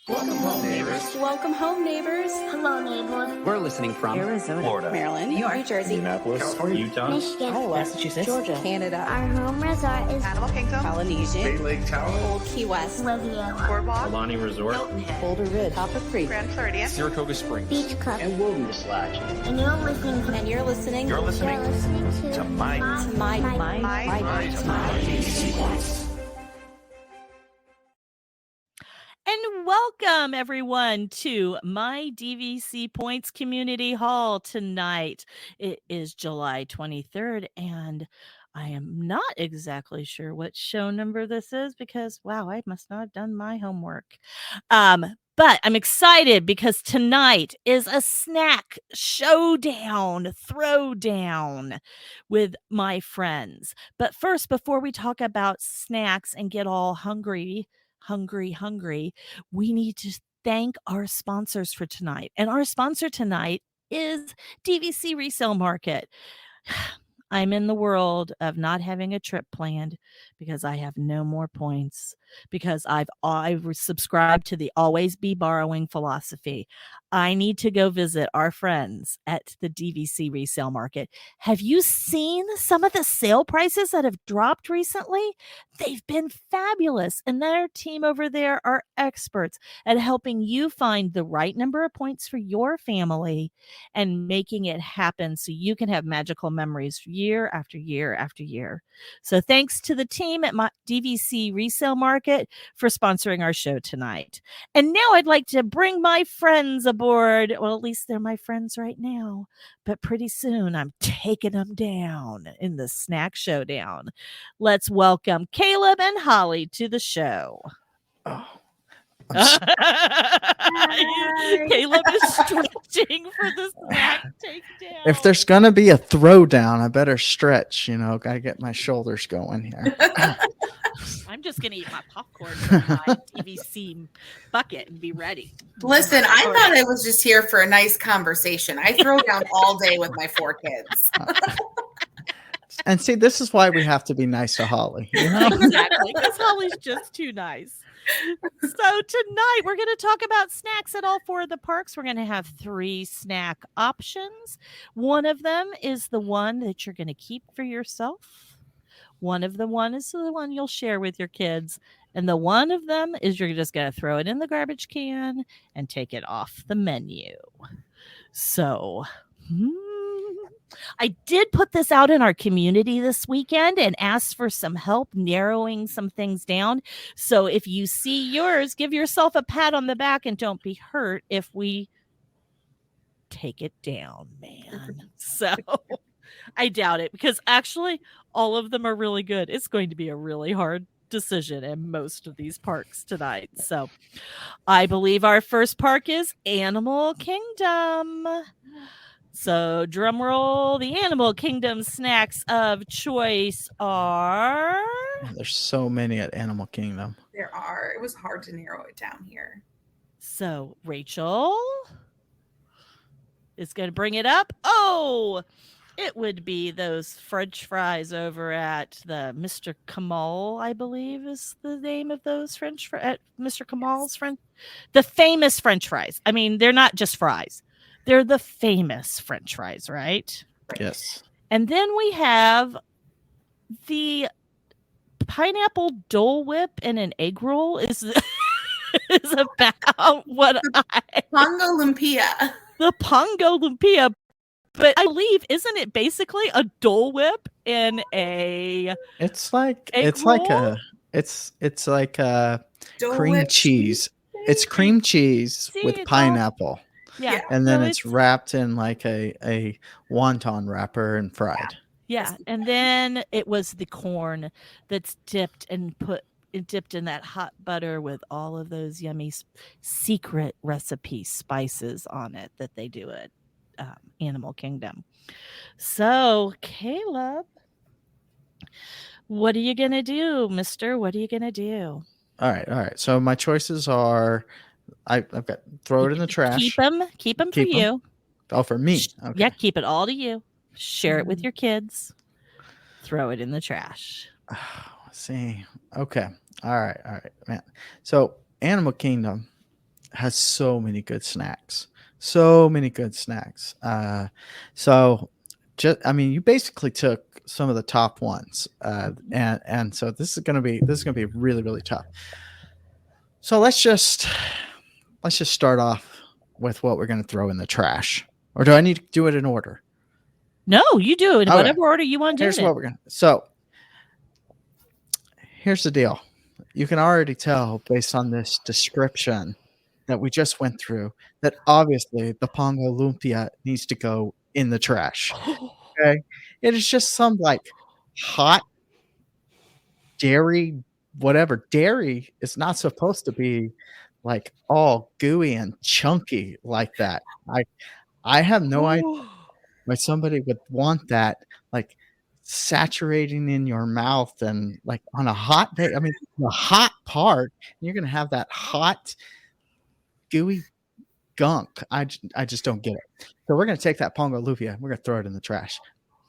Welcome home, neighbors. Welcome home, neighbors. Hello, neighbors. We're listening from Arizona, Florida, Maryland, New York, New Jersey, Minneapolis, California, Utah, Michigan. Iowa, Massachusetts, Georgia, Canada, Our home resort is Animal Kingdom, Polynesia, Bay Lake Tower, Old Key West, Riviera, Boardwalk, Alani Resort, Boulder Ridge, Copper Creek, Grand Floridian, Saratoga Springs, Beach Club. and Wilderness Lodge. And you're listening to and you're listening You're listening to my my And welcome everyone to my DVC Points Community Hall tonight. It is July 23rd and I am not exactly sure what show number this is because wow, I must not have done my homework. But I'm excited because tonight is a snack showdown, throwdown with my friends. But first, before we talk about snacks and get all hungry, we need to thank our sponsors for tonight. And our sponsor tonight is DVC Resale Market. I'm in the world of not having a trip planned because I have no more points because I've subscribed to the always be borrowing philosophy. I need to go visit our friends at the DVC Resale Market. Have you seen some of the sale prices that have dropped recently? They've been fabulous, and their team over there are experts at helping you find the right number of points for your family and making it happen so you can have magical memories year after year after year. So thanks to the team at my DVC Resale Market for sponsoring our show tonight. And now I'd like to bring my friends aboard. Well, at least they're my friends right now, but pretty soon I'm taking them down in the snack showdown. Let's welcome Caleb and Holly to the show. Oh, Caleb is stretching for the snack takedown. if there's gonna be a throwdown, I better stretch. Gotta get my shoulders going here. I'm just gonna eat my popcorn from my DVC bucket and be ready. Listen, I thought I was just here for a nice conversation. I throw down all day with my 4 kids. And see, this is why we have to be nice to Holly. Exactly, because Holly's just too nice. So tonight we're going to talk about snacks at all 4 of the parks. We're going to have 3 snack options. One of them is the one that you're going to keep for yourself. One of the one is the one you'll share with your kids. And the one of them is you're just going to throw it in the garbage can and take it off the menu. So, I did put this out in our community this weekend and asked for some help narrowing some things down. So if you see yours, give yourself a pat on the back and don't be hurt if we take it down, man. So I doubt it because actually all of them are really good. It's going to be a really hard decision in most of these parks tonight. So I believe our first park is Animal Kingdom. So, drum roll, the Animal Kingdom snacks of choice are... There's so many at Animal Kingdom. There are. It was hard to narrow it down here. So, Rachel is going to bring it up. Oh, it would be those French fries over at the Mr. Kamal, I believe is the name of those French fries. At Mr. Kamal's French... The famous French fries. I mean, they're not just fries. They're the famous French fries, right? Yes. And then we have the pineapple Dole Whip and an egg roll is about what Pongo Lumpia. The Pongo Lumpia. But I believe, isn't it basically a Dole Whip in a It's like roll? it's like a Dole cream Whip cheese. It's cream cheese See, with it's all- pineapple. Yeah. And then So it's wrapped in like a wonton wrapper and fried. Yeah. And then it was the corn that's dipped in that hot butter with all of those yummy secret recipe spices on it that they do at Animal Kingdom. So, Caleb, what are you going to do, mister? What are you going to do? All right. So my choices are I've got throw it in the trash. Keep them for you. Oh, for me. Okay. Yeah, keep it all to you. Share it with your kids. Throw it in the trash. See. Okay. All right, man. So Animal Kingdom, has so many good snacks. So many good snacks. So just I mean, you basically took some of the top ones. And so this is gonna be really, really tough. So let's just start off with what we're gonna throw in the trash. Or do I need to do it in order? No, you do it in Okay. whatever order you want to do Here's it. what we're gonna. So here's the deal. You can already tell based on this description that we just went through that obviously the Pongo Lumpia needs to go in the trash. Okay, it is just some like hot dairy, whatever. Dairy is not supposed to be like all gooey and chunky like that. I have no idea why somebody would want that like saturating in your mouth and like on a hot day. I mean, the hot part, you're gonna have that hot gooey gunk. I just don't get it. So we're gonna take that Pongo Lumpia. We're gonna throw it in the trash.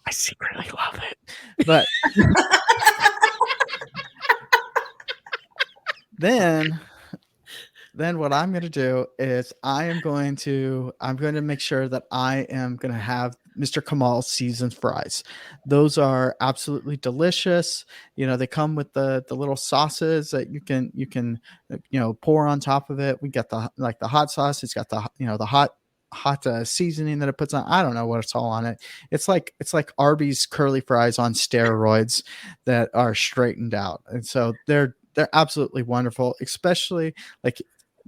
I secretly love it, but then what I'm going to do is I'm going to make sure that I am going to have Mr. Kamal's seasoned fries. Those are absolutely delicious. You know, they come with the little sauces that you can pour on top of it. We got the hot sauce. It's got the hot seasoning that it puts on. I don't know what it's all on it. It's like Arby's curly fries on steroids that are straightened out. And so they're absolutely wonderful, especially like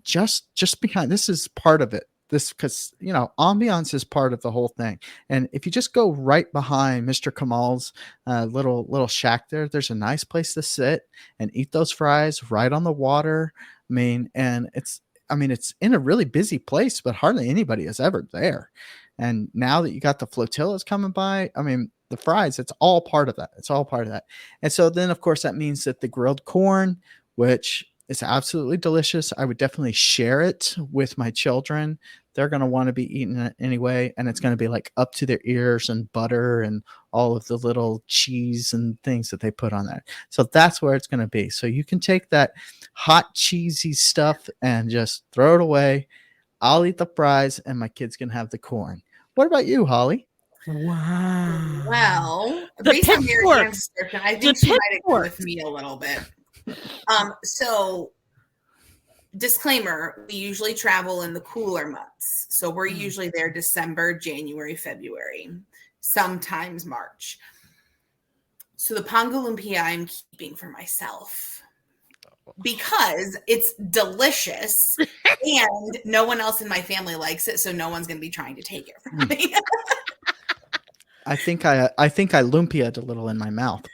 just behind. This is part of it. This, because ambiance is part of the whole thing. And if you just go right behind Mr. Kamal's little shack there's a nice place to sit and eat those fries right on the water. I mean, and it's in a really busy place, but hardly anybody is ever there. And now that you got the flotillas coming by, I mean, the fries, it's all part of that. It's all part of that. And so then, of course, that means that the grilled corn, which is absolutely delicious, I would definitely share it with my children. They're going to want to be eating it anyway. And it's going to be like up to their ears and butter and all of the little cheese and things that they put on there. So that's where it's going to be. So you can take that hot, cheesy stuff and just throw it away. I'll eat the fries and my kids can have the corn. What about you, Holly? Wow. Well, The based on pitchfork. your description, I think she might agree pitchfork. with me a little bit. So disclaimer, we usually travel in the cooler months. So we're usually there December, January, February, sometimes March. So the Pongo Lumpia I'm keeping for myself because it's delicious and no one else in my family likes it. So no one's going to be trying to take it from me. I think I lumpia'd a little in my mouth.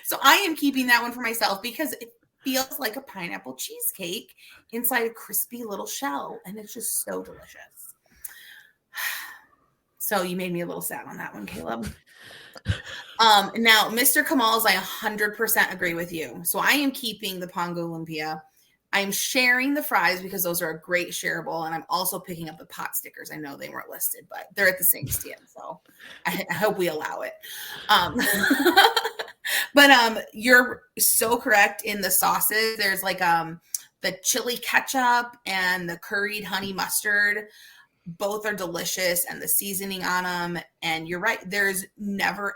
So I am keeping that one for myself because it feels like a pineapple cheesecake inside a crispy little shell. And it's just so delicious. So you made me a little sad on that one, Caleb. Now, Mr. Kamal's, I 100% agree with you. So I am keeping the Pongo Lumpia. I'm sharing the fries because those are a great shareable. And I'm also picking up the pot stickers. I know they weren't listed, but they're at the same stand. So I hope we allow it. But you're so correct in the sauces. There's like the chili ketchup and the curried honey mustard. Both are delicious, and the seasoning on them. And you're right. There's never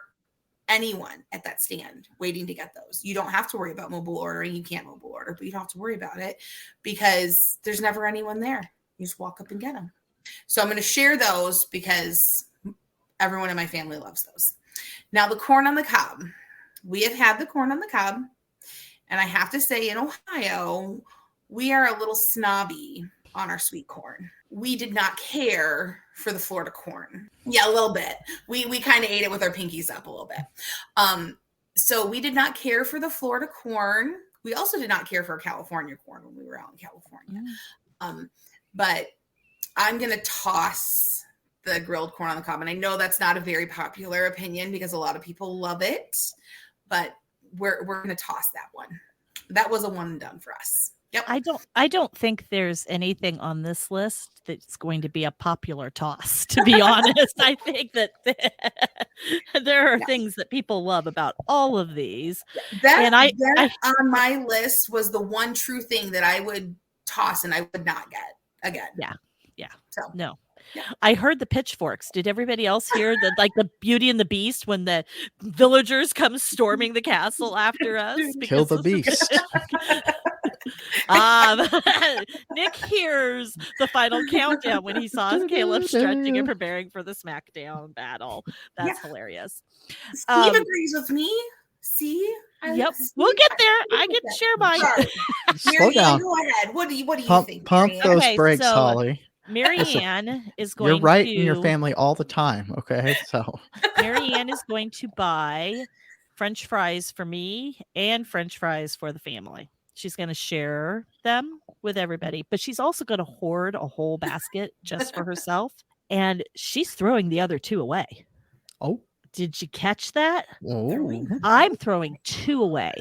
anyone at that stand waiting to get those. You don't have to worry about mobile ordering. You can't mobile order, but you don't have to worry about it because there's never anyone there. You just walk up and get them. So I'm going to share those because everyone in my family loves those. Now, the corn on the cob. We have had the corn on the cob, and I have to say in Ohio, we are a little snobby on our sweet corn. We did not care for the Florida corn. Yeah, a little bit. We kind of ate it with our pinkies up a little bit. So we did not care for the Florida corn. We also did not care for California corn when we were out in California. But I'm going to toss the grilled corn on the cob. And I know that's not a very popular opinion because a lot of people love it, but we're going to toss that one. That was a one and done for us. Yep. I don't think there's anything on this list that's going to be a popular toss, to be honest. I think that there are things that people love about all of these. That on my list was the one true thing that I would toss and I would not get again. Yeah. So No. Yeah. I heard the pitchforks. Did everybody else hear the Beauty and the Beast when the villagers come storming the castle after us? Kill the beast. Nick hears the final countdown when he saw Caleb stretching and preparing for the SmackDown battle. That's hilarious. Steve agrees with me. See? Yep, we'll get there. I get to share mine. Slow down. Go ahead. What do you think? Pump Marianne? those Okay, brakes, so- Holly. Marianne is going You're right to in your family all the time. Okay, so Marianne is going to buy French fries for me and French fries for the family. She's going to share them with everybody, but she's also going to hoard a whole basket just for herself. And she's throwing the other 2 away. Oh, did you catch that? Oh. I'm throwing 2 away.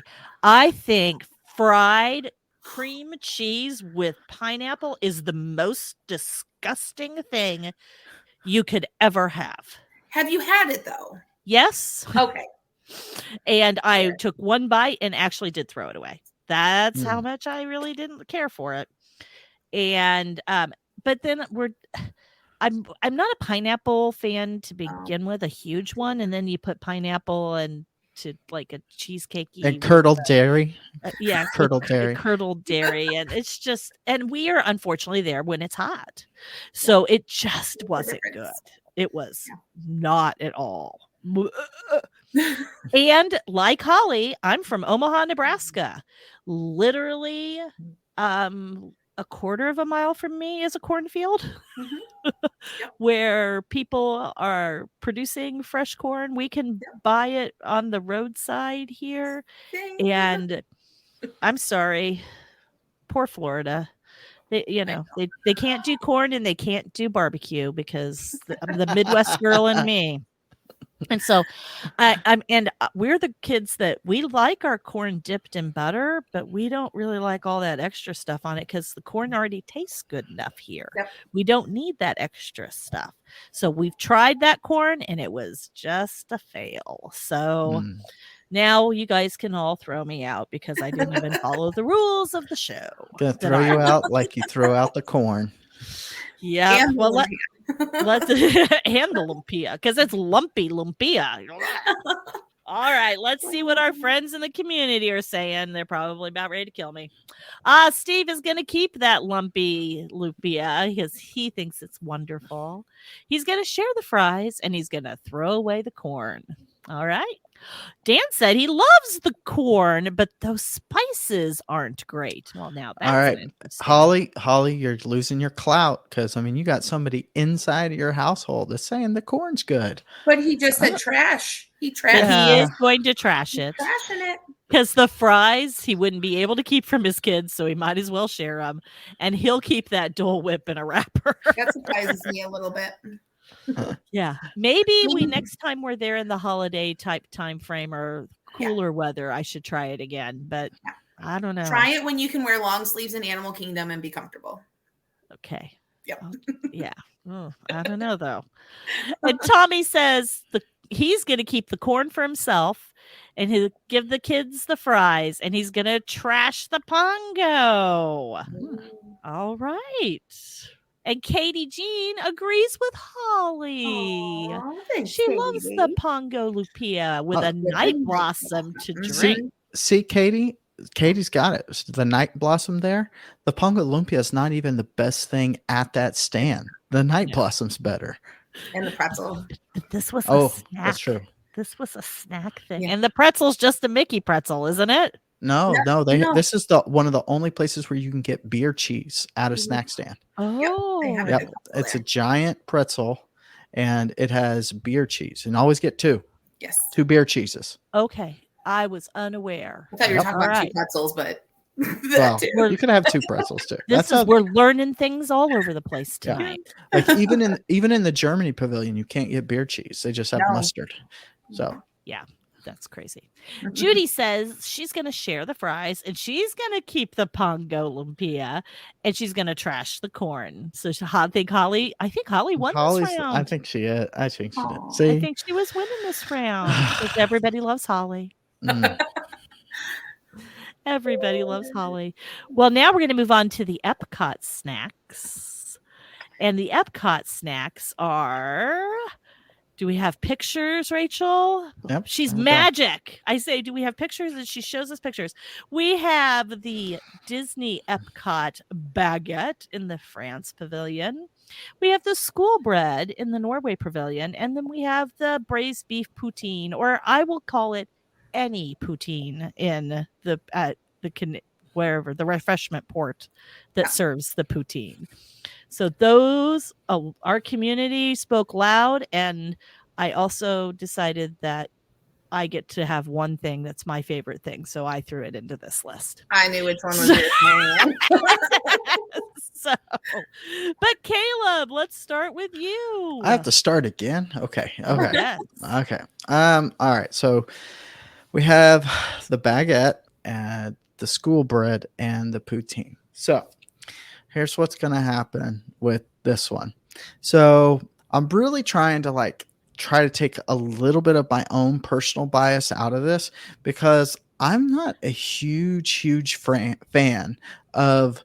I think fried cream cheese with pineapple is the most disgusting thing you could ever have. Have you had it though? Yes. Okay. And I took 1 bite and actually did throw it away. That's how much I really didn't care for it. And but then I'm not a pineapple fan to begin with, a huge one, and then you put pineapple and to like a cheesecake and curdled dairy. Yeah, curdled dairy. Curdled dairy, and it's just, and we are unfortunately there when it's hot, so it just wasn't good. It was not at all. And like Holly, I'm from Omaha, Nebraska. Literally, a quarter of a mile from me is a cornfield where people are producing fresh corn. We can buy it on the roadside here. And I'm sorry, poor Florida. They can't do corn and they can't do barbecue because I'm the Midwest girl in me. And so we're the kids that we like our corn dipped in butter, but we don't really like all that extra stuff on it because the corn already tastes good enough here. Yep. We don't need that extra stuff. So we've tried that corn and it was just a fail. So now you guys can all throw me out because I didn't even follow the rules of the show. Gonna throw you out like you throw out the corn. Yeah. Well, let's and the lumpia because it's lumpia. All right, let's see what our friends in the community are saying. They're probably about ready to kill me. Steve is going to keep that lumpy lumpia because he thinks it's wonderful. He's going to share the fries and he's going to throw away the corn. All right. Dan said he loves the corn, but those spices aren't great. Well, now that's all right, Holly, you're losing your clout because you got somebody inside of your household that's saying the corn's good. But he just said trash. He trashed. He is going to trash it. Trashing it. Because the fries he wouldn't be able to keep from his kids, so he might as well share them. And he'll keep that Dole Whip in a wrapper. That surprises me a little bit. Yeah, maybe next time we're there in the holiday type time frame or cooler weather, I should try it again. But I don't know. Try it when you can wear long sleeves in Animal Kingdom and be comfortable. Okay. Yep. Yeah. I don't know though. And Tommy says he's going to keep the corn for himself, and he'll give the kids the fries, and he's going to trash the pongo. All right. And Katie Jean agrees with Holly. Aww, she loves the Pongo Lupia with a night blossom to drink. See, Katie's got it. The night blossom there. The Pongo Lumpia is not even the best thing at that stand. The night blossom's better. And the pretzel. This was a snack. That's true. This was a snack thing. And the pretzel's just a Mickey pretzel, isn't it? No. This is one of the only places where you can get beer cheese at a snack stand. Oh, yep. It's a giant pretzel, and it has beer cheese. And always get 2. Yes, 2 beer cheeses. Okay, I was unaware. I thought you were talking about 2 pretzels, but you can have 2 pretzels too. We're learning things all over the place tonight. Like even in the Germany pavilion, you can't get beer cheese. They just have mustard. So yeah. That's crazy. Judy says she's going to share the fries and she's going to keep the Pongo Lumpia and she's going to trash the corn. So I think Holly won this round. I think she is. I think she did. Aw. See? I think she was winning this round because everybody loves Holly. Mm. Everybody loves Holly. Well, now we're going to move on to the Epcot snacks. And the Epcot snacks are... Do we have pictures, Rachel? Yep. She's Okay. magic. I say, do we have pictures? And she shows us pictures. We have the Disney Epcot baguette in the France pavilion. We have the school bread in the Norway pavilion. And then we have the braised beef poutine, or I will call it any poutine in wherever the refreshment port that serves the poutine. So those, our community spoke loud, and I also decided that I get to have one thing that's my favorite thing, so I threw it into this list. I knew which one was yours, Marianne. So, but Caleb, let's start with you. I have to start again. Okay. Yes. Okay. All right. So we have the baguette and the school bread and the poutine. So here's what's going to happen with this one. So I'm really trying to try to take a little bit of my own personal bias out of this because I'm not a huge fan of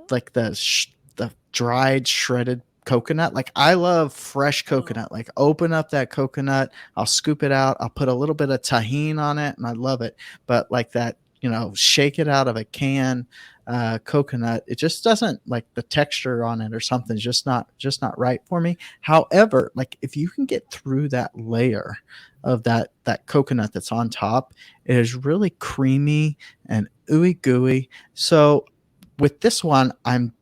like the dried shredded coconut. Like I love fresh coconut. Like open up that coconut, I'll scoop it out, I'll put a little bit of tahini on it, and I love it. But like that, shake it out of a can coconut, it just doesn't, like the texture on it or something's just not right for me. However, like if you can get through that layer of that coconut that's on top, it is really creamy and ooey gooey. So with this one, I'm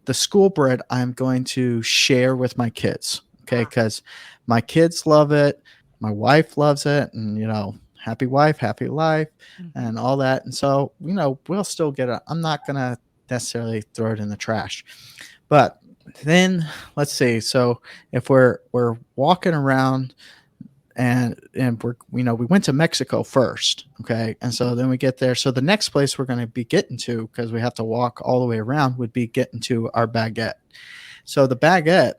the school bread I'm going to share with my kids, okay? Because my kids love it, my wife loves it, and happy wife, happy life, and all that. And so, we'll still get it. I'm not going to necessarily throw it in the trash. But then let's see. So if we're walking around and we're, we went to Mexico first. Okay. And so then we get there. So the next place we're going to be getting to, because we have to walk all the way around, would be getting to our baguette. So the baguette,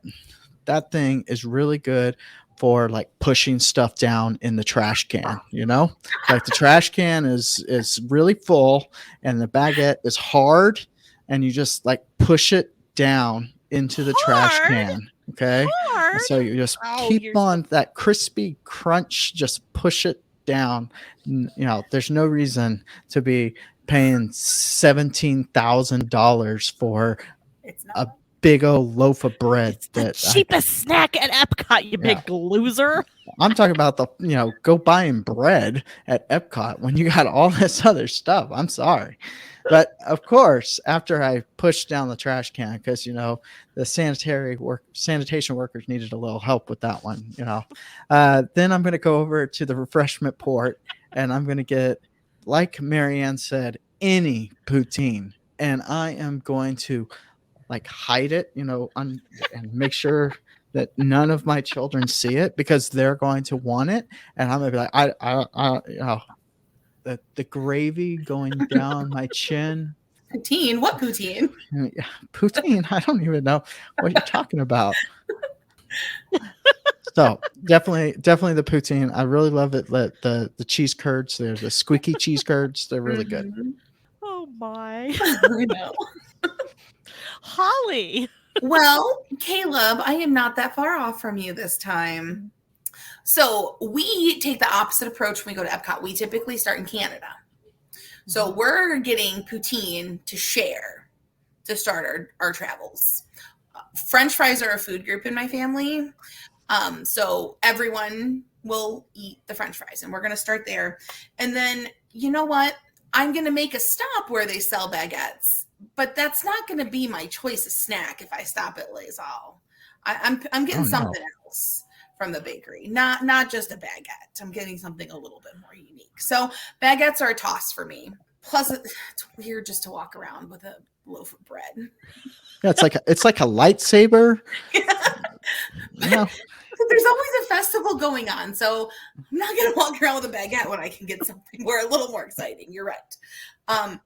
that thing is really good for like pushing stuff down in the trash can, like the trash can is really full and the baguette is hard and you just like push it down into the trash can. Okay. And so you just keep on that crispy crunch, just push it down. There's no reason to be paying $17,000 for a big old loaf of bread. It's the cheapest snack at Epcot, you big loser. I'm talking about go buying bread at Epcot when you got all this other stuff. I'm sorry. But of course, after I pushed down the trash can, because, the sanitation workers needed a little help with that one, then I'm going to go over to the refreshment port and I'm going to get, like Marianne said, any poutine. And I am going to hide it, and make sure that none of my children see it because they're going to want it. And I'm going to be like, the gravy going down my chin. Poutine? What poutine? Yeah, poutine. I don't even know what you're talking about. So definitely the poutine. I really love it. The cheese curds. There's the squeaky cheese curds. They're really good. Oh my. I know. Holly. Well, Caleb, I am not that far off from you this time. So we take the opposite approach when we go to Epcot. We typically start in Canada. So we're getting poutine to share to start our travels. French fries are a food group in my family. So everyone will eat the French fries and we're going to start there. And then, you know what? I'm going to make a stop where they sell baguettes, but that's not going to be my choice of snack if I stop at Les All. I'm getting something else from the bakery, not just a baguette. I'm getting something a little bit more unique. So baguettes are a toss for me. Plus, it's weird just to walk around with a loaf of bread. Yeah, it's like a lightsaber. It's there's always a festival going on. So I'm not going to walk around with a baguette when I can get something more a little more exciting. You're right.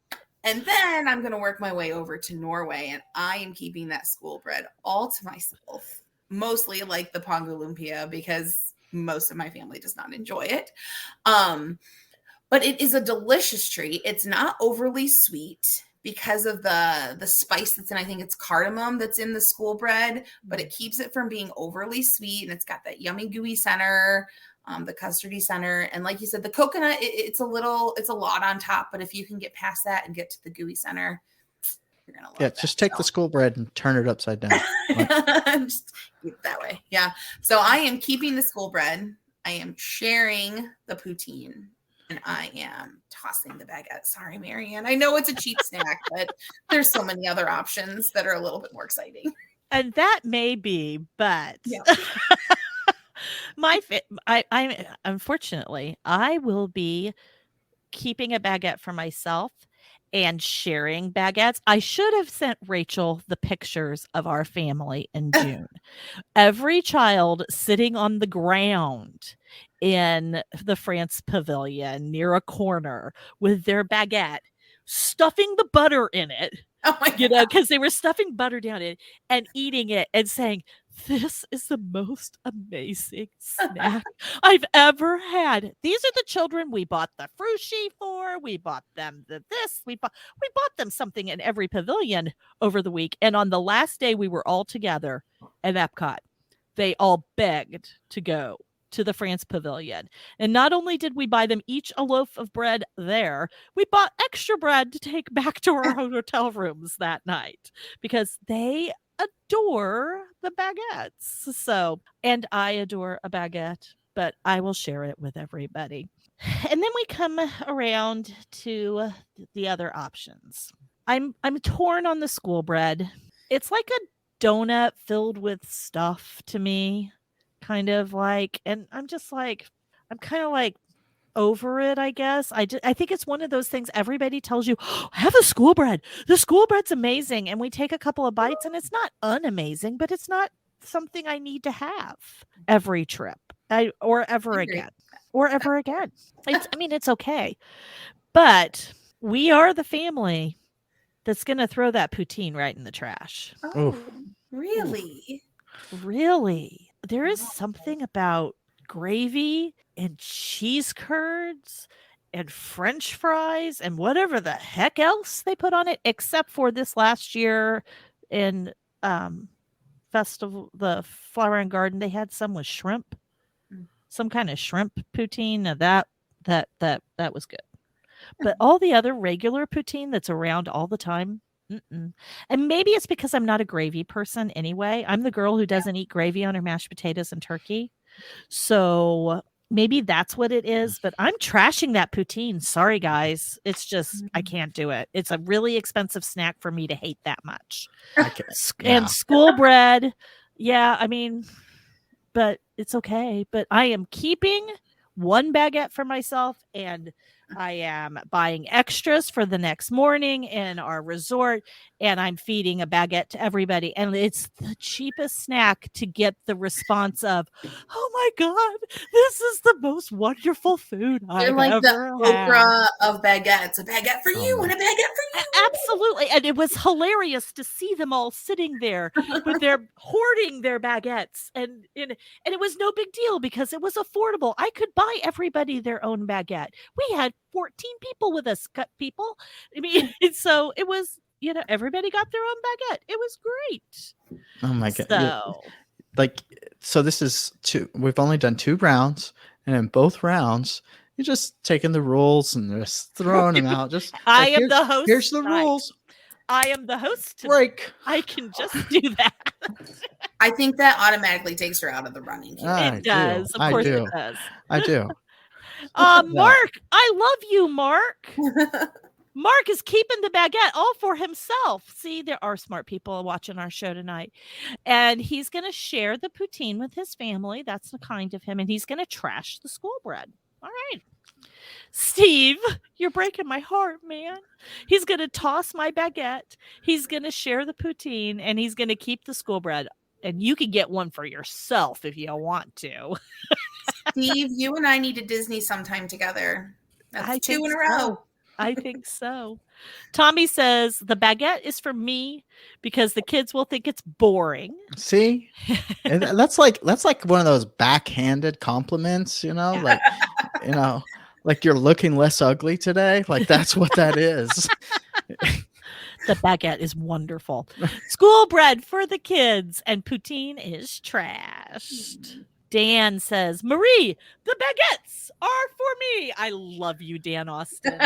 And then I'm going to work my way over to Norway, and I am keeping that school bread all to myself, mostly like the Pongo Lumpia, because most of my family does not enjoy it. But it is a delicious treat. It's not overly sweet because of the spice that's in, I think it's cardamom that's in the school bread, but it keeps it from being overly sweet, and it's got that yummy gooey center. The custardy center, and like you said, the coconut, it's a lot on top, but if you can get past that and get to the gooey center, you're gonna love it. Just take the school bread and turn it upside down. Just keep it that way. Yeah. So I am keeping the school bread. I am sharing the poutine, and I am tossing the baguette. Sorry, Marianne. I know it's a cheap snack, but there's so many other options that are a little bit more exciting. And that may be, but Yeah. I unfortunately, I will be keeping a baguette for myself and sharing baguettes. I should have sent Rachel the pictures of our family in June. Every child sitting on the ground in the France Pavilion near a corner with their baguette, stuffing the butter in it. Oh my God. Because they were stuffing butter down it and eating it and saying, "This is the most amazing snack I've ever had." These are the children we bought the frushi for. We bought them this. We bought them something in every pavilion over the week. And on the last day we were all together at Epcot, they all begged to go to the France Pavilion. And not only did we buy them each a loaf of bread there, we bought extra bread to take back to our hotel rooms that night because they adore the baguettes. So, and I adore a baguette, but I will share it with everybody. And then we come around to the other options. I'm torn on the school bread. It's like a donut filled with stuff to me, kind of like, and I'm kind of like over it, I guess. I think it's one of those things everybody tells you, oh, have a school bread. The school bread's amazing. And we take a couple of bites and it's not unamazing, but it's not something I need to have every trip or ever again. It's okay. But we are the family that's going to throw that poutine right in the trash. Oh, really? Really? There is something about gravy and cheese curds and French fries and whatever the heck else they put on it, except for this last year in festival, the Flower and Garden, they had some with shrimp, some kind of shrimp poutine. Now that was good. But all the other regular poutine that's around all the time, and maybe it's because I'm not a gravy person anyway. I'm the girl who doesn't eat gravy on her mashed potatoes and turkey. So maybe that's what it is, but I'm trashing that poutine. Sorry, guys. It's just, I can't do it. It's a really expensive snack for me to hate that much. And school bread. Yeah, but it's okay. But I am keeping one baguette for myself, and I am buying extras for the next morning in our resort, and I'm feeding a baguette to everybody. And it's the cheapest snack to get the response of, "Oh my God, this is the most wonderful food I've like ever the had." Oprah of baguettes. A baguette for you and a baguette for you. Absolutely. And it was hilarious to see them all sitting there with their hoarding their baguettes. And it was no big deal because it was affordable. I could buy everybody their own baguette. We had 14 people with us, people. So it was, everybody got their own baguette. It was great. Oh my God. So this is we've only done 2 rounds, and in both rounds, you're just taking the rules and just throwing them out. Just I am the host. Here's the rules. I am the host. Break. I can just do that. I think that automatically takes her out of the running. It does. Of course it does. I do. Mark, I love you, Mark. Mark is keeping the baguette all for himself. See, there are smart people watching our show tonight. And he's going to share the poutine with his family. That's the kind of him. And he's going to trash the school bread. All right. Steve, you're breaking my heart, man. He's going to toss my baguette. He's going to share the poutine, and he's going to keep the school bread. And you can get one for yourself if you want to. Steve, you and I need to Disney sometime together. That's I 2 think in a so. row. I think so. Tommy says the baguette is for me because the kids will think it's boring. See, and that's like one of those backhanded compliments, like like you're looking less ugly today. Like that's what that is. The baguette is wonderful. School bread for the kids, and poutine is trashed. Dan says, Marie, the baguettes are for me. I love you, Dan Austin.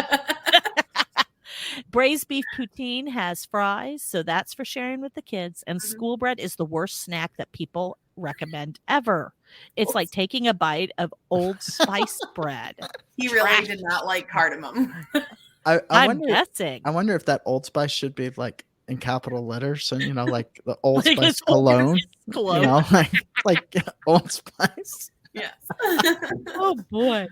Braised beef poutine has fries, so that's for sharing with the kids. And school bread is the worst snack that people recommend ever. It's like taking a bite of Old Spice bread. He really did not like cardamom. I'm guessing. I wonder if that Old Spice should be like in capital letters, and like the Old Like Spice it's Old cologne, Cologne. like Old Spice. Yes. Oh boy.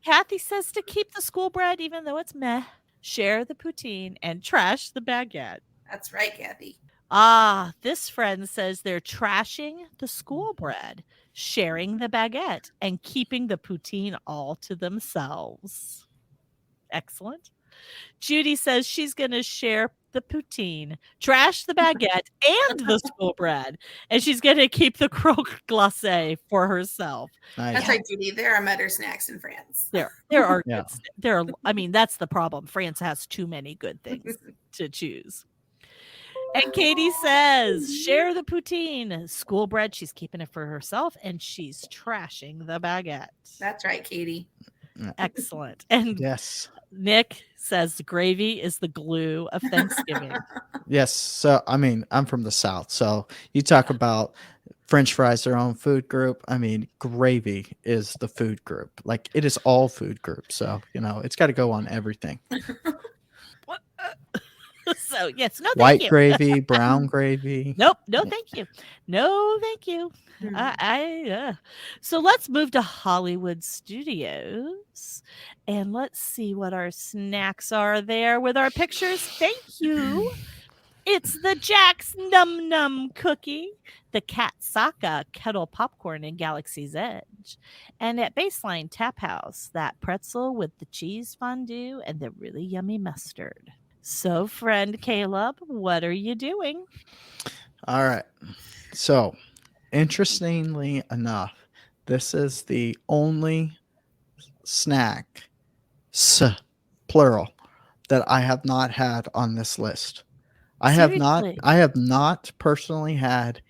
Kathy says to keep the school bread even though it's meh. Share the poutine and trash the baguette. That's right, Kathy. This friend says they're trashing the school bread, sharing the baguette, and keeping the poutine all to themselves. Excellent. Judy says she's going to share the poutine, trash the baguette, and the school bread, and she's going to keep the croque glacé for herself. Nice. That's right, Judy. There are better snacks in France. There are good. I mean, that's the problem. France has too many good things to choose. And Katie says, share the poutine. School bread, she's keeping it for herself, and she's trashing the baguette. That's right, Katie. Excellent. And yes, Nick says the gravy is the glue of Thanksgiving. Yes. So, I mean, I'm from the South. So you talk about French fries, their own food group. I mean, gravy is the food group. Like it is all food group. So, it's got to go on everything. So, yes. No, thank White you. gravy, brown gravy. Nope. No, thank you. No, thank you. So let's move to Hollywood Studios and let's see what our snacks are there with our pictures. Thank you. It's the Jack's Num Num Cookie, the Cat Saka Kettle Popcorn in Galaxy's Edge, and at Baseline Tap House, that pretzel with the cheese fondue and the really yummy mustard. So, friend Caleb, what are you doing? All right. So, interestingly enough, this is the only snack, plural, that I have not had on this list. I have not personally had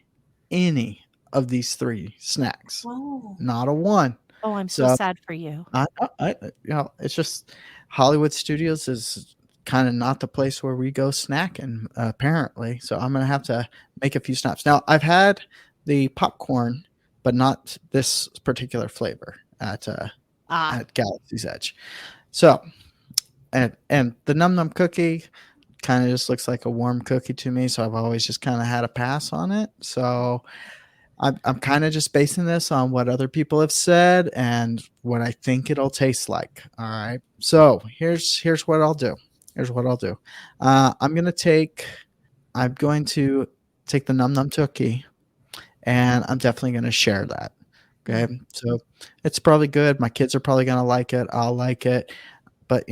any of these three snacks. Whoa. Not a one. Oh, I'm so sad for you. It's just Hollywood Studios is kind of not the place where we go snacking, apparently. So I'm going to have to make a few stops. Now, I've had the popcorn, but not this particular flavor at Galaxy's Edge. So, and the Num Num Cookie kind of just looks like a warm cookie to me. So I've always just kind of had a pass on it. So I'm kind of just basing this on what other people have said and what I think it'll taste like. All right. So here's what I'll do. I'm going to take the Num Num Cookie, and I'm definitely going to share that. Okay. So it's probably good. My kids are probably going to like it. I'll like it. But,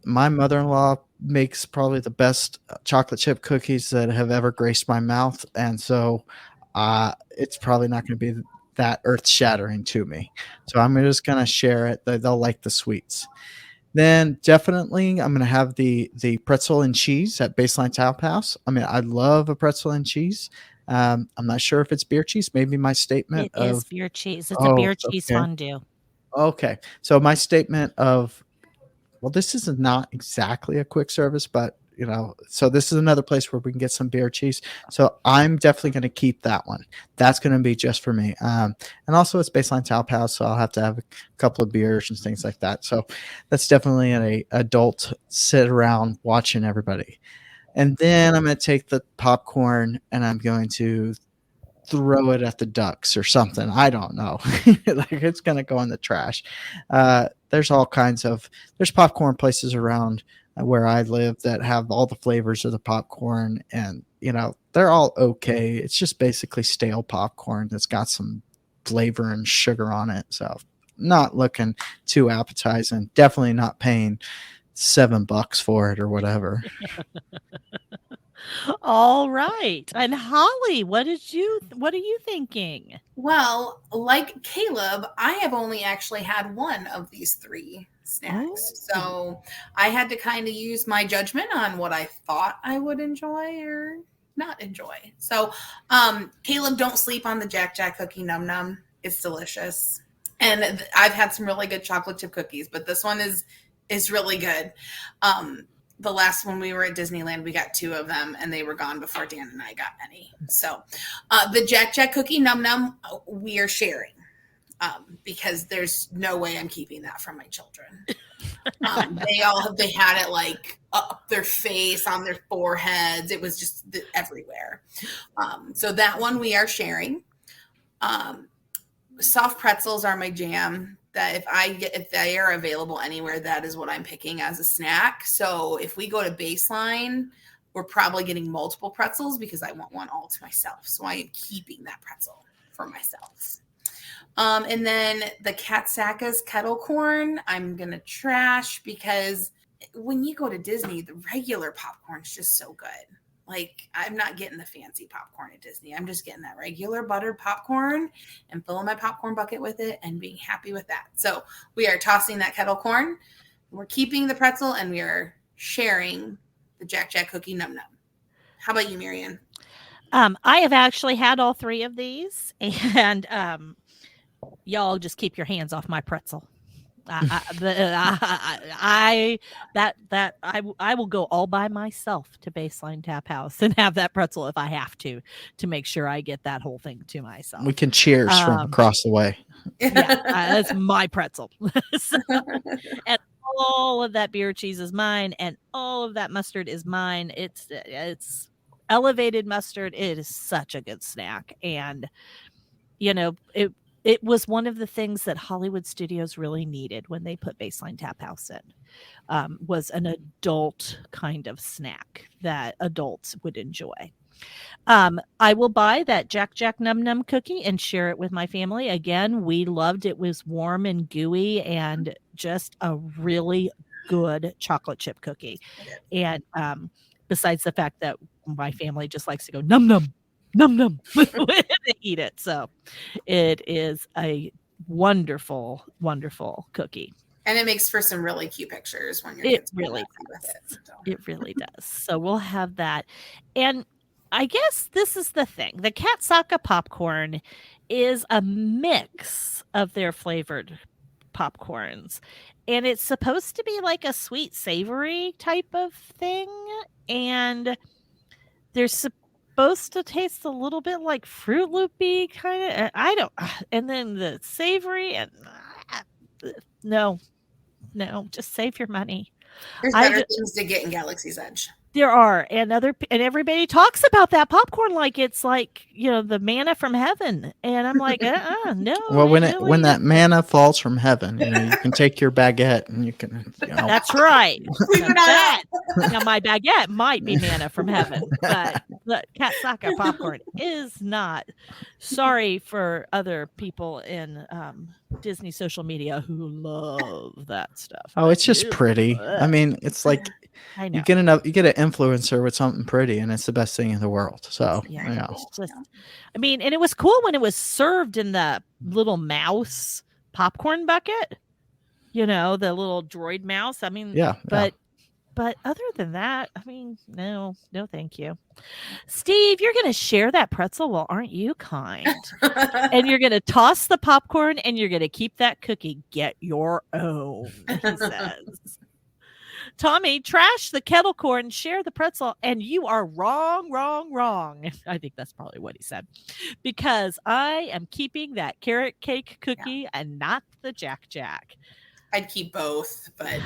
my mother-in-law makes probably the best chocolate chip cookies that have ever graced my mouth. And so it's probably not going to be that earth-shattering to me. So I'm just going to share it. They'll like the sweets. Then definitely I'm going to have the pretzel and cheese at Baseline Tap House. I mean, I love a pretzel and cheese. I'm not sure if it's beer cheese. Maybe my statement is beer cheese. It's a beer cheese fondue. Okay. So my statement of, well, this is not exactly a quick service, but so this is another place where we can get some beer cheese. So I'm definitely going to keep that one. That's going to be just for me. And also it's Baseline Tap House, so I'll have to have a couple of beers and things like that. So that's definitely an adult sit around watching everybody. And then I'm going to take the popcorn and I'm going to throw it at the ducks or something. I don't know. Like it's going to go in the trash. There's popcorn places around where I live that have all the flavors of the popcorn, and they're all okay. It's just basically stale popcorn that's got some flavor and sugar on it. So not looking too appetizing. Definitely not paying $7 for it or whatever. All right. And Holly, what are you thinking? Well, like Caleb, I have only actually had one of these 3 snacks. So I had to kind of use my judgment on what I thought I would enjoy or not enjoy. So Caleb, don't sleep on the Jack Jack cookie Num Num. It's delicious. And I've had some really good chocolate chip cookies, but this one is really good. The last one we were at Disneyland, we got 2 of them, and they were gone before Dan and I got any. So the Jack Jack cookie Num Num, we are sharing because there's no way I'm keeping that from my children. They had it like up their face, on their foreheads. It was just everywhere. So that one we are sharing. Soft pretzels are my jam. That if they are available anywhere, that is what I'm picking as a snack. So if we go to Baseline, we're probably getting multiple pretzels because I want one all to myself. So I am keeping that pretzel for myself. And then the Katsaka's kettle corn, I'm going to trash because when you go to Disney, the regular popcorn is just so good. Like, I'm not getting the fancy popcorn at Disney. I'm just getting that regular buttered popcorn and filling my popcorn bucket with it and being happy with that. So we are tossing that kettle corn. We're keeping the pretzel and we are sharing the Jack Jack cookie Num Num. How about you, Marianne? I have actually had all 3 of these, and y'all just keep your hands off my pretzel. I will go all by myself to Baseline Tap House and have that pretzel if I have to make sure I get that whole thing to myself. We can cheers from across the way. Yeah, that's my pretzel. And all of that beer cheese is mine, and all of that mustard is mine. It's elevated mustard. It is such a good snack, and it was one of the things that Hollywood Studios really needed when they put Baseline Tap House in, was an adult kind of snack that adults would enjoy. I will buy that Jack Jack Num Num cookie and share it with my family. Again, we loved it. It was warm and gooey and just a really good chocolate chip cookie. And besides the fact that my family just likes to go num num. Num num when they eat it. So it is a wonderful, wonderful cookie. And it makes for some really cute pictures when you're It really does. It really does. So we'll have that. And I guess this is the thing. The Katsaka popcorn is a mix of their flavored popcorns. And it's supposed to be like a sweet savory type of thing. And there's supposed to taste a little bit like Fruit Loopy kind of. And then the savory and no, just save your money. There's better things to get in Galaxy's Edge. There are, and everybody talks about that popcorn like it's like the manna from heaven, and I'm like, no. Well, when that manna falls from heaven, you can take your baguette and you can. That's right. Now my baguette might be manna from heaven, but the Katsaka popcorn is not. Sorry for other people in Disney social media who love that stuff. Oh, it's just pretty. I mean, it's like. I know. You get an influencer with something pretty, and it's the best thing in the world. So it's just, I mean, and it was cool when it was served in the little mouse popcorn bucket. The little droid mouse. I mean, but other than that, I mean, no, thank you. Steve, you're going to share that pretzel. Well, aren't you kind? And you're going to toss the popcorn, and you're going to keep that cookie. Get your own, he says. Tommy, trash the kettle corn, share the pretzel, and you are wrong. I think that's probably what he said. Because I am keeping that carrot cake cookie and not the Jack Jack. I'd keep both, but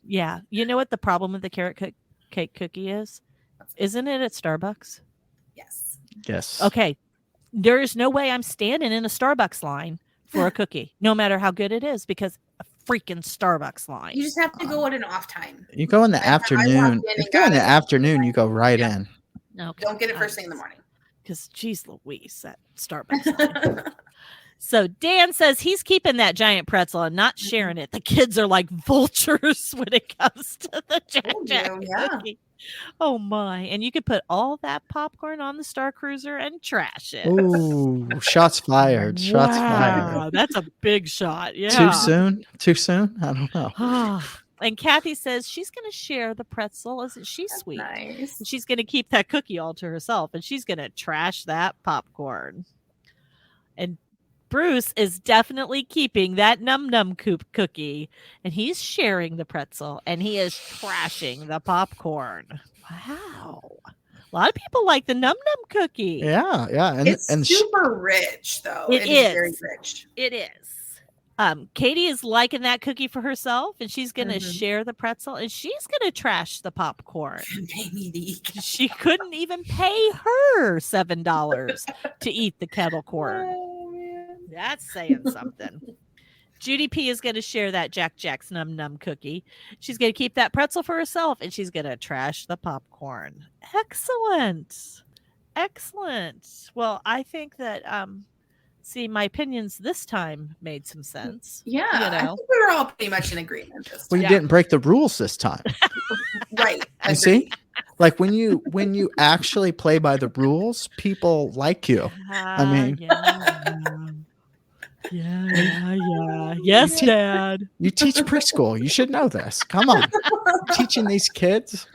yeah. You know what the problem with the carrot cake cookie is? Isn't it at Starbucks? Yes. Okay. There is no way I'm standing in a Starbucks line for a cookie, no matter how good it is, because freaking Starbucks line. You just have to go at an off time. You go in the afternoon. If you go in the afternoon, you go right in. Okay. Don't get it first thing in the morning. Because, geez Louise, that Starbucks line. So Dan says he's keeping that giant pretzel and not sharing it. The kids are like vultures when it comes to the Jack Jack cookie. Oh my. And you could put all that popcorn on the Star Cruiser and trash it. Ooh, shots fired. Shots fired. That's a big shot. Yeah. Too soon? Too soon? I don't know. And Kathy says she's going to share the pretzel. Isn't she sweet? Nice. And she's going to keep that cookie all to herself, and she's going to trash that popcorn. And Bruce is definitely keeping that Num Num cookie, and he's sharing the pretzel, and he is trashing the popcorn. Wow. A lot of people like the Num Num cookie. Yeah. It's super rich, though. It is very rich. It is. Katie is liking that cookie for herself, and she's going to share the pretzel, and she's going to trash the popcorn. She couldn't even pay her $7 to eat the kettle corn. Oh, man. That's saying something. Judy P is going to share that Jack Jack's Num Num cookie. She's going to keep that pretzel for herself, and she's going to trash the popcorn. Excellent. Well, I think that see, my opinions this time made some sense. Yeah, I think we were all pretty much in agreement this time. Well, you didn't break the rules this time. Right. You see? Like when you actually play by the rules, people like you. I mean, yeah. Yes, Dad. You teach preschool. You should know this. Come on. Teaching these kids.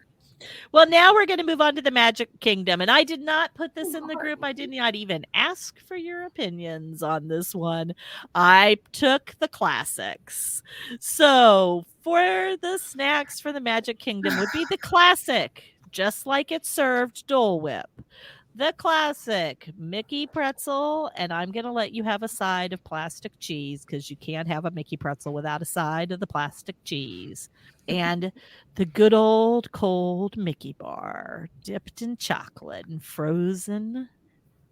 Well, now we're going to move on to the Magic Kingdom. And I did not put this in the group. I did not even ask for your opinions on this one. I took the classics. So for the snacks for the Magic Kingdom would be the classic, just like it's served, Dole Whip. The classic Mickey pretzel, and I'm going to let you have a side of plastic cheese because you can't have a Mickey pretzel without a side of the plastic cheese. And the good old cold Mickey bar dipped in chocolate and frozen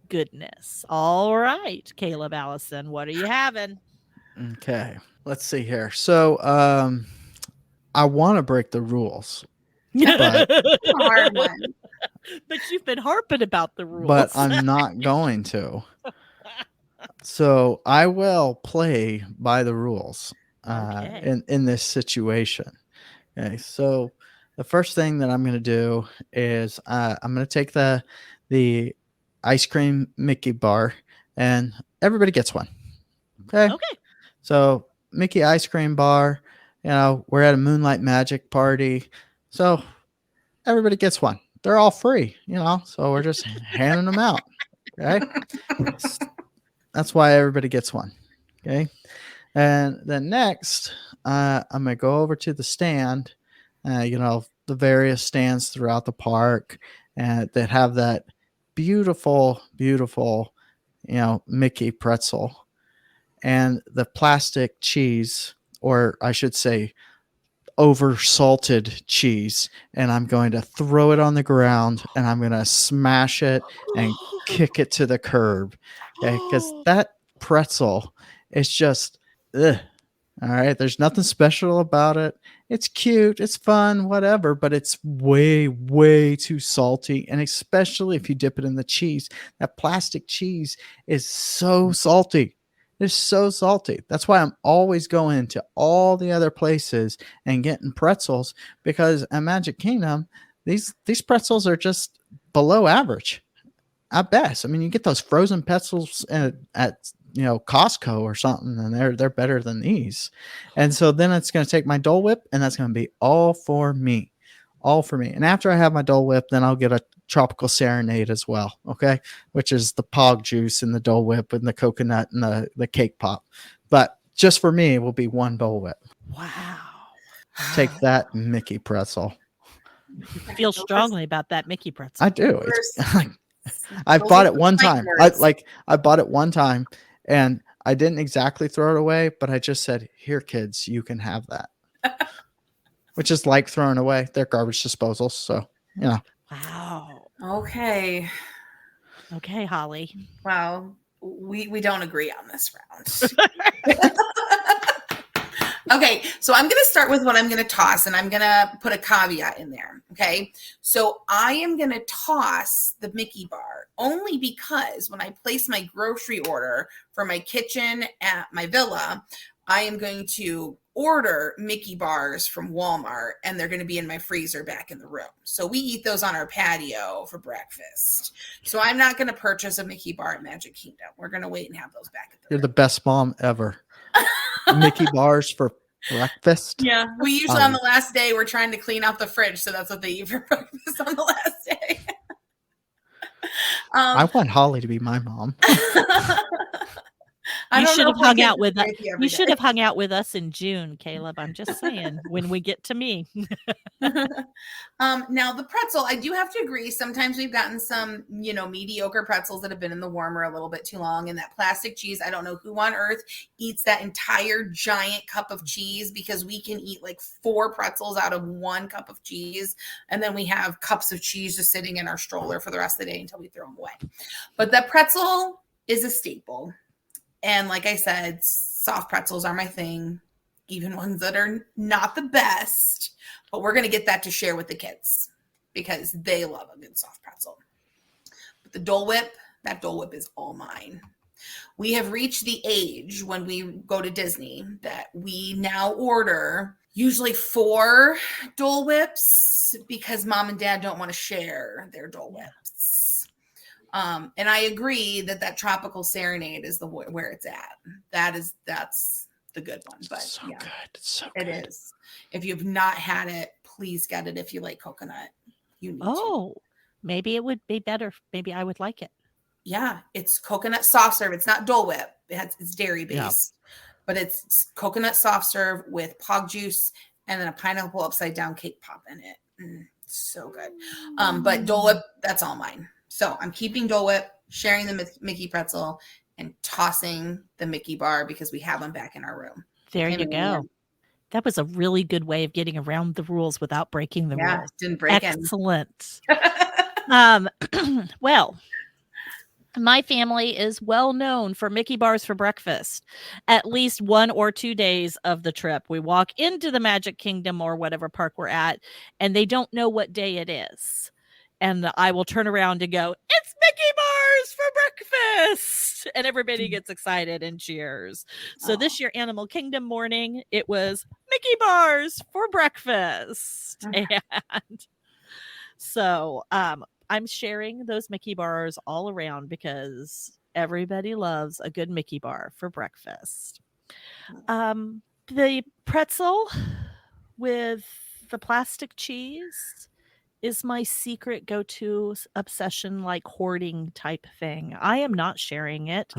goodness. All right, Caleb Allison, what are you having? Okay, let's see here. So I want to break the rules. But, hard one. But you've been harping about the rules. But I'm not going to. So I will play by the rules in this situation. Okay, so the first thing that I'm going to do is I'm going to take the ice cream Mickey bar, and everybody gets one. Okay. So Mickey ice cream bar. You know, we're at a Moonlight Magic party, so everybody gets one. They're all free, you know, so we're just handing them out. Okay. That's why everybody gets one. Okay. And then next, I'm going to go over to the stand, the various stands throughout the park that have that beautiful, beautiful, Mickey pretzel and the plastic cheese, or I should say, over salted cheese, and I'm going to throw it on the ground and I'm going to smash it and kick it to the curb. Okay, because that pretzel is just ugh. All right, there's nothing special about it. It's cute, it's fun, whatever, but it's way, way too salty. And especially if you dip it in the cheese, that plastic cheese is so salty. It's so salty. That's why I'm always going to all the other places and getting pretzels, because at Magic Kingdom, these pretzels are just below average at best. I mean, you get those frozen pretzels at Costco or something, and they're better than these. And so then it's going to take my Dole Whip, and that's going to be all for me. And after I have my Dole Whip, then I'll get a tropical serenade as well, okay, which is the pog juice and the Dole Whip and the coconut and the cake pop. But just for me, it will be one Dole Whip. Wow. Take that Mickey pretzel. I feel strongly about that Mickey pretzel. I do. I bought it one time. I bought it one time, and I didn't exactly throw it away, but I just said, "Here, kids, you can have that." Which is like throwing away. They're garbage disposals, so Wow. Okay, Holly. Wow. We don't agree on this round. Okay, so I'm going to start with what I'm going to toss, and I'm going to put a caveat in there. Okay, so I am going to toss the Mickey bar only because when I place my grocery order for my kitchen at my villa, I am going to order Mickey bars from Walmart, and they're going to be in my freezer back in the room. So we eat those on our patio for breakfast. So I'm not going to purchase a Mickey bar at Magic Kingdom. We're going to wait and have those back at the You're room. the best mom ever. Mickey bars for breakfast. Yeah, we usually on the last day we're trying to clean out the fridge, so that's what they eat for breakfast on the last day. I want Holly to be my mom. You should have hung out with us. You should have hung out with us in June, Caleb. I'm just saying, when we get to me. Now the pretzel, I do have to agree. Sometimes we've gotten some, mediocre pretzels that have been in the warmer a little bit too long. And that plastic cheese, I don't know who on earth eats that entire giant cup of cheese, because we can eat like 4 pretzels out of 1 cup of cheese. And then we have cups of cheese just sitting in our stroller for the rest of the day until we throw them away. But that pretzel is a staple. And like I said, soft pretzels are my thing, even ones that are not the best. But we're going to get that to share with the kids because they love a good soft pretzel. But the Dole Whip, that Dole Whip is all mine. We have reached the age when we go to Disney that we now order usually 4 Dole Whips because mom and dad don't want to share their Dole Whips. And I agree that Tropical Serenade is where it's at. That's the good one. But so yeah, good. It's so it good. is. If you've not had it, please get it. If you like coconut, you need to. Maybe it would be better. Maybe I would like it. Yeah, it's coconut soft serve. It's not Dole Whip. It's dairy based, but it's coconut soft serve with pog juice and then a pineapple upside down cake pop in it. So good. But Dole Whip, that's all mine. So I'm keeping Dole Whip, sharing the Mickey pretzel, and tossing the Mickey bar because we have them back in our room. There you go. That was a really good way of getting around the rules without breaking the rules. Didn't break any. Excellent. Well, my family is well known for Mickey bars for breakfast. At least 1 or 2 days of the trip, we walk into the Magic Kingdom or whatever park we're at, and they don't know what day it is. And I will turn around and go, "It's Mickey bars for breakfast!" And everybody gets excited and cheers. So this year, Animal Kingdom morning, it was Mickey bars for breakfast. And so I'm sharing those Mickey bars all around because everybody loves a good Mickey bar for breakfast. The pretzel with the plastic cheese is my secret go-to obsession, like hoarding type thing. I am not sharing it.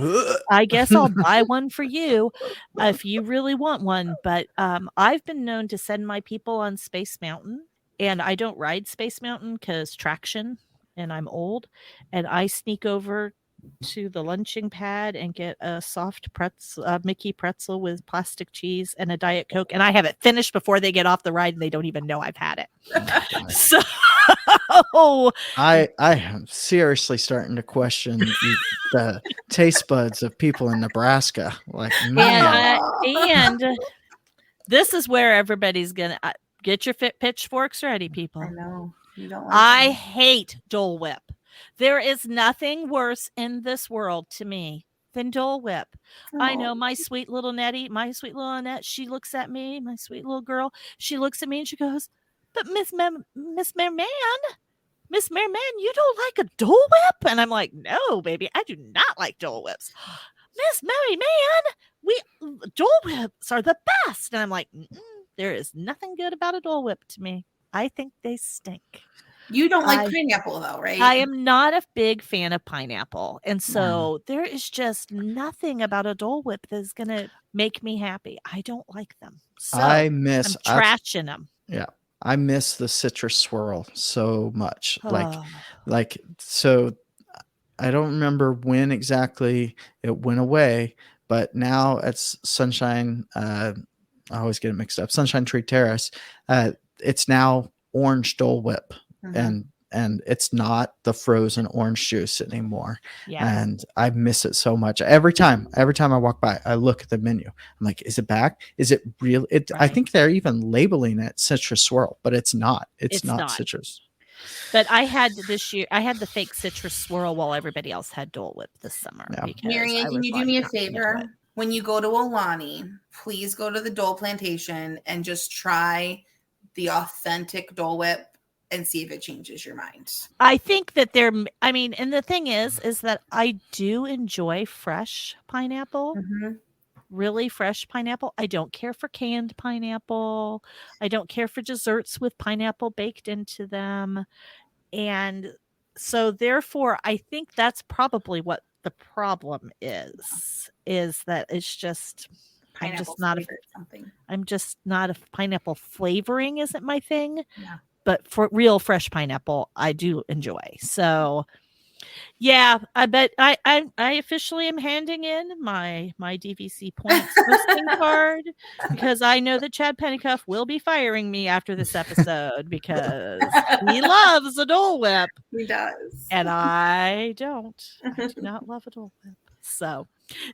I guess I'll buy one for you if you really want one. But I've been known to send my people on Space Mountain, and I don't ride Space Mountain because traction, and I'm old. And I sneak over to the lunching pad and get a soft Mickey pretzel with plastic cheese and a Diet Coke, and I have it finished before they get off the ride, and they don't even know I've had it. So I am seriously starting to question the taste buds of people in Nebraska. Like, man. And this is where everybody's gonna get your pitchforks ready, people. I know you don't. Like I hate Dole Whip. There is nothing worse in this world to me than Dole Whip. I know my sweet little Nettie, my sweet little Annette, she looks at me, my sweet little girl, she looks at me and she goes, "But Miss Merman, you don't like a Dole Whip?" And I'm like, "No, baby, I do not like Dole Whips." "Miss Mary Man, Dole Whips are the best." And I'm like, there is nothing good about a Dole Whip to me. I think they stink. You don't like pineapple though, right? I am not a big fan of pineapple. And so there is just nothing about a Dole Whip that's going to make me happy. I don't like them. So I'm trashing them. Yeah. I miss the citrus swirl so much. So I don't remember when exactly it went away, but now it's Sunshine. I always get it mixed up. Sunshine Tree Terrace. It's now orange Dole Whip. And and it's not the frozen orange juice anymore. Yeah. And I miss it so much. Every time I walk by, I look at the menu. I'm like, is it back? Is it real? I Right. think they're even labeling it citrus swirl, but it's not. It's not citrus. But I had the fake citrus swirl while everybody else had Dole Whip this summer. Yeah. Because Marianne, I can was you do like, me a not into it. favor? When you go to Olani, please go to the Dole Plantation and just try the authentic Dole Whip and see if it changes your mind. I think that and the thing is that I do enjoy fresh pineapple. Mm-hmm. Really fresh pineapple. I don't care for canned pineapple. I don't care for desserts with pineapple baked into them. And so therefore, I think that's probably what the problem is that it's just Pineapple I'm just not a pineapple flavoring isn't my thing. Yeah. But for real fresh pineapple, I do enjoy. So yeah, I bet I officially am handing in my DVC points posting card because I know that Chad Pennycuff will be firing me after this episode because he loves a Dole Whip. He does. And I don't. I do not love a Dole Whip. So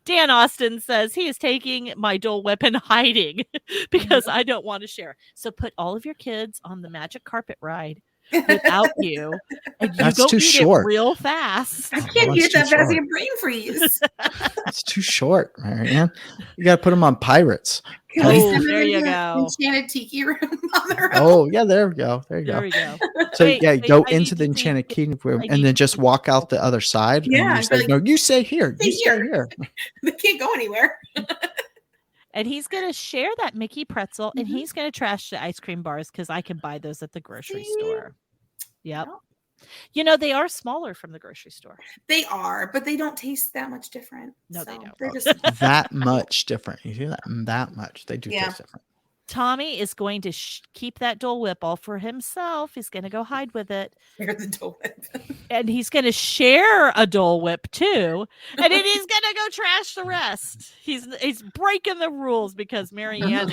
Dan Austin says he is taking my Dole Whip and hiding because I don't want to share. So put all of your kids on the magic carpet ride without you, and you That's go too eat short. it real fast. I can't That's eat that too fast. short. Your brain freeze. It's too short, Marianne. You got to put them on Pirates. Can we Oh, send them there in you the go. Enchanted Tiki room on their own? Oh, yeah, there we go. There you There go. we go. So Wait, yeah, wait, go I into need the to see- Enchanted Kingdom room I and need then to just see- walk out the other side. Yeah, And you say, like- no, you stay here. Stay You stay here. here. They can't go anywhere. And he's going to share that Mickey pretzel, and Mhm. he's going to trash the ice cream bars because I can buy those at the grocery See? store. Yep. Yep. You know, they are smaller from the grocery store. They are, but they don't taste that much different. No, they don't. They're just That much different. You hear that? That much. They do Yeah. taste different. Tommy is going to keep that Dole Whip all for himself. He's going to go hide with it. share the Dole Whip. And he's going to share a Dole Whip too. And then he's going to go trash the rest. He's breaking the rules because Marianne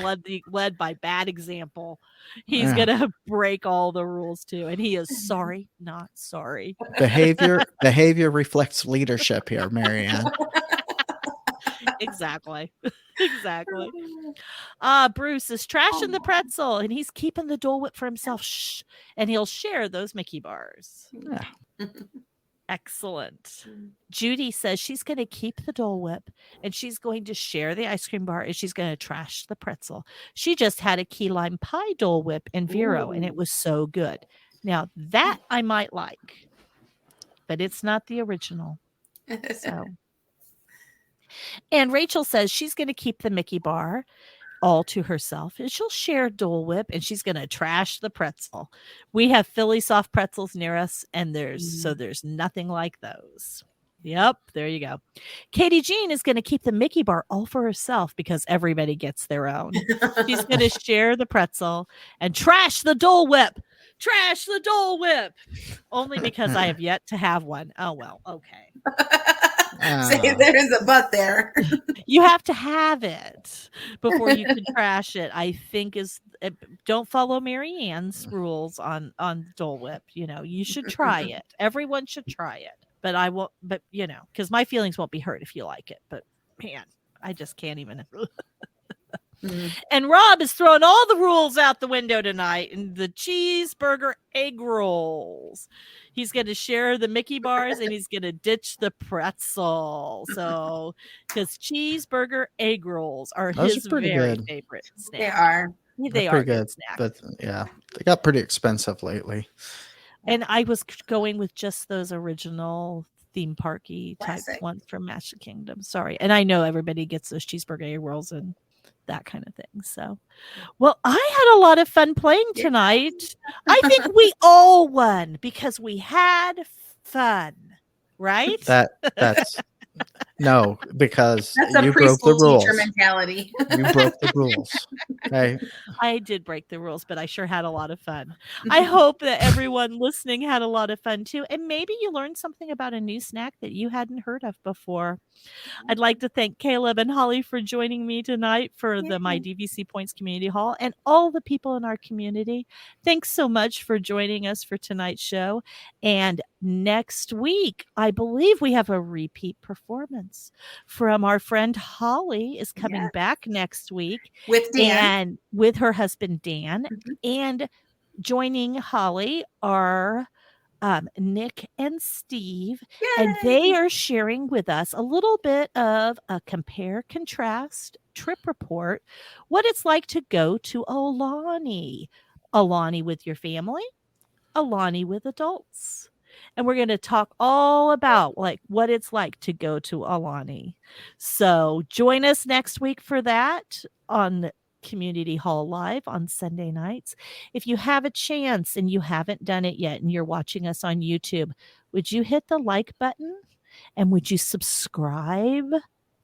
led by bad example. He's Yeah. going to break all the rules too. And he is sorry, not sorry. Behavior reflects leadership here, Marianne. Exactly. Exactly. Bruce is trashing the pretzel and he's keeping the Dole Whip for himself. Shh. And he'll share those Mickey bars. Yeah. Excellent. Judy says she's going to keep the Dole Whip and she's going to share the ice cream bar and she's going to trash the pretzel. She just had a key lime pie Dole Whip in Vero and it was so good. Now that I might like, but it's not the original. So. And Rachel says she's going to keep the Mickey bar all to herself and she'll share Dole Whip and she's going to trash the pretzel. We have Philly soft pretzels near us and there's nothing like those. Yep, there you go. Katie Jean is going to keep the Mickey bar all for herself because everybody gets their own. She's going to share the pretzel and trash the Dole Whip. Trash the Dole Whip. Only because I have yet to have one. Oh, well, okay. Say there's a but there. You have to have it before you can trash it. I think don't follow Mary Ann's rules on Dole Whip. You know, you should try it. Everyone should try it. But I won't. But you know, because my feelings won't be hurt if you like it. But man, I just can't even. And Rob is throwing all the rules out the window tonight in the cheeseburger egg rolls. He's going to share the Mickey bars and he's going to ditch the pretzel. So, because cheeseburger egg rolls are Those his are pretty very good. favorite snack. They are. They are pretty good good, snacks. but yeah, they got pretty expensive lately. And I was going with just those original theme parky type Classic. ones from Magic Kingdom. Sorry. And I know everybody gets those cheeseburger egg rolls and that kind of thing. So, well, I had a lot of fun playing tonight. I think we all won because we had fun, right? That's No, because That's a you broke the preschool rules. teacher mentality. You broke the rules. Okay. I did break the rules, but I sure had a lot of fun. I hope that everyone listening had a lot of fun too. And maybe you learned something about a new snack that you hadn't heard of before. I'd like to thank Caleb and Holly for joining me tonight for the My DVC Points Community Hall and all the people in our community. Thanks so much for joining us for tonight's show. And next week, I believe we have a repeat performance from our friend Holly is coming back next week With Dan. and with her husband Dan. Mhm. And joining Holly are Nick and Steve, and Yay! they are sharing with us a little bit of a compare contrast trip report, what it's like to go to Alani with your family, Alani with adults. And we're going to talk all about like what it's like to go to Alani. So join us next week for that on Community Hall Live on Sunday nights. If you have a chance and you haven't done it yet and you're watching us on YouTube, would you hit the like button and would you subscribe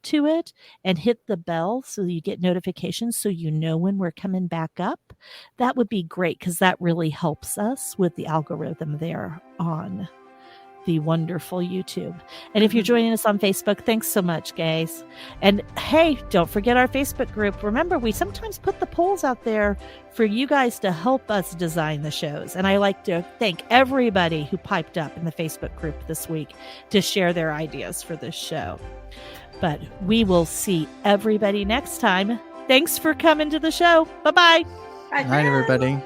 to it and hit the bell so you get notifications so you know when we're coming back up? That would be great because that really helps us with the algorithm there on the wonderful YouTube. And if you're joining us on Facebook, thanks so much, guys. And hey, don't forget our Facebook group. Remember, we sometimes put the polls out there for you guys to help us design the shows. And I like to thank everybody who piped up in the Facebook group this week to share their ideas for this show. But we will see everybody next time. Thanks for coming to the show. Bye-bye. Bye. Good night, everybody.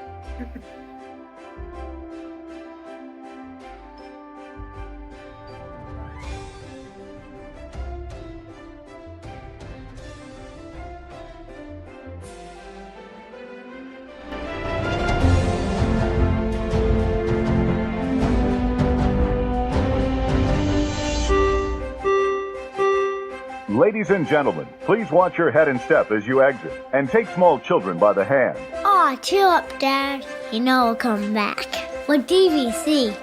Ladies and gentlemen, please watch your head and step as you exit, and take small children by the hand. Aw, chill up, Dad. You know we'll come back. With DVC.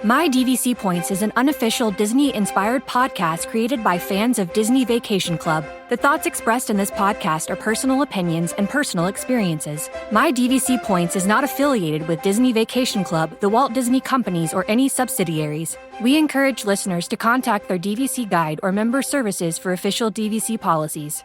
My DVC Points is an unofficial Disney-inspired podcast created by fans of Disney Vacation Club. The thoughts expressed in this podcast are personal opinions and personal experiences. My DVC Points is not affiliated with Disney Vacation Club, the Walt Disney Companies, or any subsidiaries. We encourage listeners to contact their DVC guide or member services for official DVC policies.